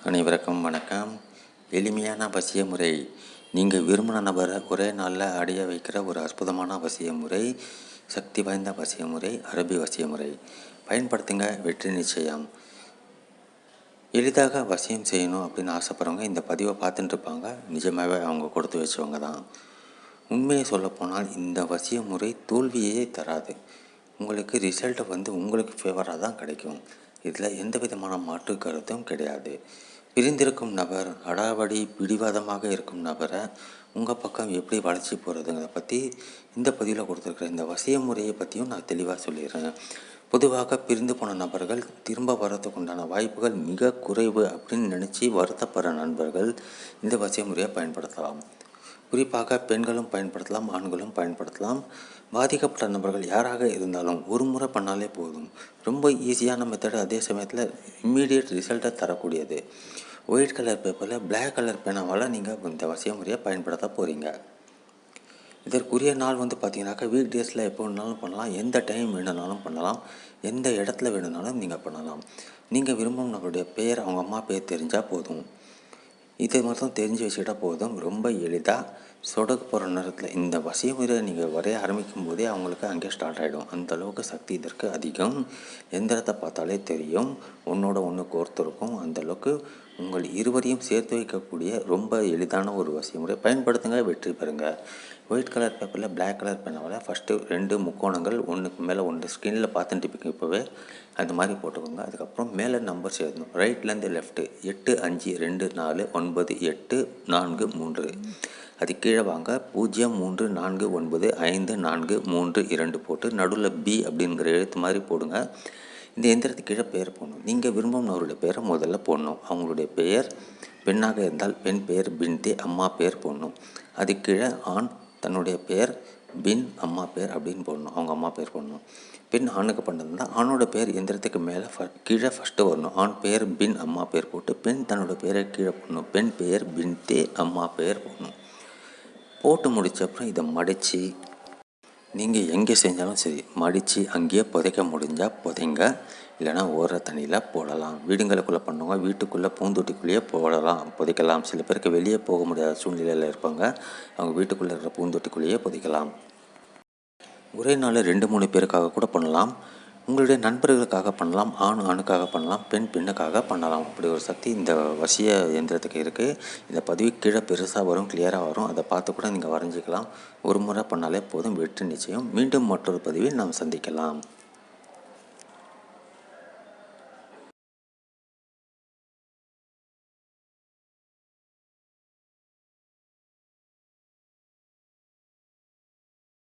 அனைவருக்கும் வணக்கம். எளிமையான வசிய முறை. நீங்கள் விரும்பின நபரை ஒரே நாளில் அடைய வைக்கிற ஒரு அற்புதமான வசிய முறை, சக்தி வாய்ந்த வசிய முறை, அரபி வசிய முறை. பயன்படுத்துங்க, வெற்றி நிச்சயம். எளிதாக வசியம் செய்யணும் அப்படின்னு ஆசைப்படுறவங்க இந்த பதிவை பார்த்துட்டு இருப்பாங்க. நிஜமாகவே அவங்க கொடுத்து வச்சவங்க தான். உண்மையை சொல்லப்போனால் இந்த வசிய முறை தோல்வியே தராது. உங்களுக்கு ரிசல்ட்டை உங்களுக்கு ஃபேவராக தான் கிடைக்கும். இதில் எந்த விதமான மாற்று கருத்தும் கிடையாது. பிரிந்திருக்கும் நபர், அடாவடி பிடிவாதமாக இருக்கும் நபரை உங்கள் பக்கம் எப்படி வளர்ச்சி போகிறதுங்கிறத பற்றி இந்த பதிவில் கொடுத்துருக்குற இந்த வசிய முறையை பற்றியும் நான் தெளிவாக சொல்லிடுறேன். பொதுவாக பிரிந்து போன நபர்கள் திரும்ப வரத்துக்கு உண்டான வாய்ப்புகள் மிக குறைவு அப்படின்னு நினச்சி வருத்தப்படுற நண்பர்கள் இந்த வசிய முறையை பயன்படுத்தலாம். குறிப்பாக பெண்களும் பயன்படுத்தலாம், ஆண்களும் பயன்படுத்தலாம். பாதிக்கப்பட்ட நபர்கள் யாராக இருந்தாலும் ஒரு முறை பண்ணாலே போதும். ரொம்ப ஈஸியான மெத்தடு, அதே சமயத்தில் இம்மீடியட் ரிசல்ட்டை தரக்கூடியது. ஒயிட் கலர் பேப்பரில் பிளாக் கலர் பேனாவால் நீங்கள் இந்த வசிய முறையை பயன்படுத்த போகிறீங்க. இதற்குரிய நாள் பார்த்தீங்கன்னாக்கா வீக் டேஸில் எப்போ வேணாலும் பண்ணலாம், எந்த டைம் வேணுனாலும் பண்ணலாம், எந்த இடத்துல வேணுனாலும் நீங்கள் பண்ணலாம். நீங்கள் விரும்பும் நபருடைய பேர், அவங்க அம்மா பேர் தெரிஞ்சால் போதும். இதை மட்டும் தெரிஞ்சு வச்சுக்கிட்டால் போதும். ரொம்ப எளிதாக சொடக்கு போகிற நேரத்தில் இந்த வசிய முறை நீங்கள் வரைய ஆரம்பிக்கும் போதே அவங்களுக்கு அங்கே ஸ்டார்ட் ஆகிடும். அந்தளவுக்கு சக்தி இதற்கு அதிகம். எந்திரத்தை பார்த்தாலே தெரியும், ஒன்றோட ஒன்று கோர்த்துருக்கும். அந்தளவுக்கு உங்கள் இருவரையும் சேர்த்து வைக்கக்கூடிய ரொம்ப எளிதான ஒரு வசிய முறை. பயன்படுத்துங்க, வெற்றி பெறுங்க. ஒயிட் கலர் பேப்பரில் பிளாக் கலர் பேனாவில் ஃபஸ்ட்டு 2 முக்கோணங்கள் ஒன்றுக்கு மேலே ஒன்று ஸ்க்ரீனில் பார்த்துட்டு இருப்பீங்க. இப்போவே அது மாதிரி போட்டுக்கோங்க. அதுக்கப்புறம் மேலே நம்பர்ஸ் எழுதணும். ரைட்லேருந்து லெஃப்ட்டு 8 5 2 4 9 8 4 3. அது கீழே வாங்க 0 3 4 9 5 4 3 2 போட்டு நடுவில் பி அப்படிங்கிற எழுத்து மாதிரி போடுங்க. இந்த எந்திரத்துக்கு கீழே பெயர் போடணும். நீங்கள் விரும்புகிறவருடைய பெயரை முதல்ல போடணும். அவங்களுடைய பெயர் பெண்ணாக இருந்தால் பெண் பெயர் பின்தே, அம்மா பெயர் போடணும். அது கீழே ஆண் தன்னுடைய பெயர் பின் அம்மா பேர் அப்படின்னு போடணும். அவங்க அம்மா பேர் போடணும். பெண் ஆணுக்கு பண்ணுறதுனா ஆணோட பேர் எந்திரத்துக்கு மேலே கீழே ஃபஸ்ட்டு வரணும். ஆண் பெயர் பின் அம்மா பேர் போட்டு பெண் தன்னோட பெயரை கீழே போடணும். பெண் பெயர் பின்தே, அம்மா பெயர் போடணும். போட்டு முடித்த அப்புறம் இதை மடித்து நீங்கள் எங்கே செஞ்சாலும் சரி மடித்து அங்கேயே புதைக்க முடிஞ்சால் புதைங்க, இல்லைனா ஓர தண்ணியில் போடலாம். வீடுங்களுக்குள்ளே பண்ணுவாங்க, வீட்டுக்குள்ளே பூந்தொட்டிக்குள்ளேயே போடலாம், புதைக்கலாம். சில பேருக்கு வெளியே போக முடியாத சூழ்நிலையில் இருப்பாங்க, அவங்க வீட்டுக்குள்ளே இருக்கிற பூந்தொட்டிக்குள்ளேயே புதைக்கலாம். ஒரே நாள் 2-3 பேருக்காக கூட பண்ணலாம். உங்களுடைய நண்பர்களுக்காக பண்ணலாம், ஆண் ஆணுக்காக பண்ணலாம், பெண் பெண்ணுக்காக பண்ணலாம். அப்படி ஒரு சக்தி இந்த வசிய இயந்திரத்துக்கு இருக்குது. இந்த பதிவு கீழே பெருசாக வரும், கிளியராக வரும். அதை பார்த்து கூட நீங்கள் வரைஞ்சிக்கலாம். ஒரு முறை பண்ணாலே போதும், வெற்றி நிச்சயம். மீண்டும் மற்றொரு பதிவில் நாம் சந்திக்கலாம்.